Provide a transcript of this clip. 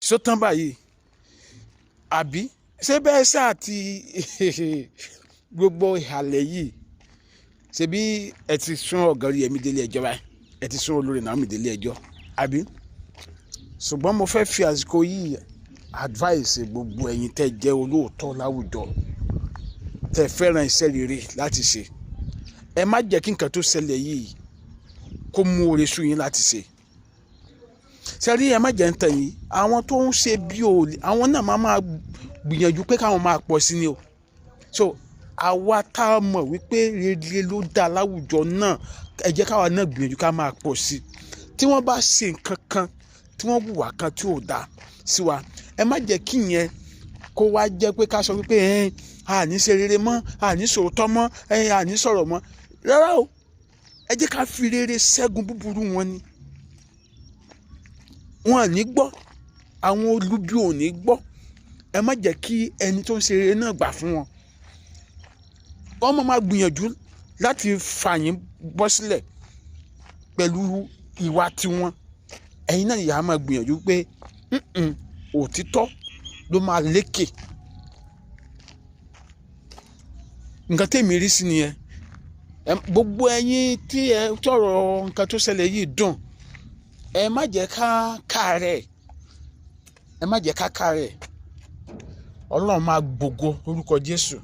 sótán báyìí àbí ṣé bẹ́ẹ̀ sáà ti gbogbo ìhàlẹ̀ yìí ṣebí ẹ ti sún ọ̀gá Oríyẹmí délé ẹjọ́ báyìí ẹ ti sún olórí Naomi délé ẹjọ́ àbí ṣùgbọ́n mo fẹ́ fi àsìkò yìí advice gbogbo ẹ̀yin tẹ́ jẹ́ olóòótọ́ láwùjọ tẹ́ fẹ́ràn iṣẹ́ rere láti ṣe ẹ má jẹ́ kí nǹkan tó ṣẹlẹ̀ yìí kó mú oore sú yín láti ṣe sẹ́rí ẹ má jẹ́ ń tàn yín àwọn tó ń ṣe bí òòlì àwọn náà máa gbìyànjú pé káwọn máa pọ̀ sí ni o so àwa tá a mọ̀ wípé rere ló dá láwùjọ náà ẹ jẹ́ káwa náà gbìyànjú ká máa pọ̀ sí tí wọ́n bá ṣe nǹkan kan tí wọ́n hùwà kan tí ò dáa sí wa ẹ má jẹ́ kí yẹn kó wá jẹ́ pé ká sọ wípé àní ṣe rere mọ́ àní sòótọ́ mọ́ àní sọ̀rọ̀ mọ́ rárá o ẹ jẹ́ ká fi rere ṣẹ́gun búburú wọn ni wọn ò ní gbọ́ àwọn olubi ò ní gbọ́ ẹ má jẹ́ kí ẹni tó ń ṣe rere náà gbà fún wọn wọ́n máa gbìyànjú láti fà yín bọ́ sílẹ̀ pẹ̀lú ìwà tiwọn ẹ̀yin náà ìyá máa gbìyànjú pé òtítọ́ ló máa lékè nǹkan tèmi rí sí nìyẹn gbogbo ẹ̀yin tí ẹ tọrọ nǹkan tó ṣẹlẹ̀ yìí dùn ẹ má jẹ́ ká kàárẹ̀ Ọlọ́run máa gbògo lórúkọ Jésù.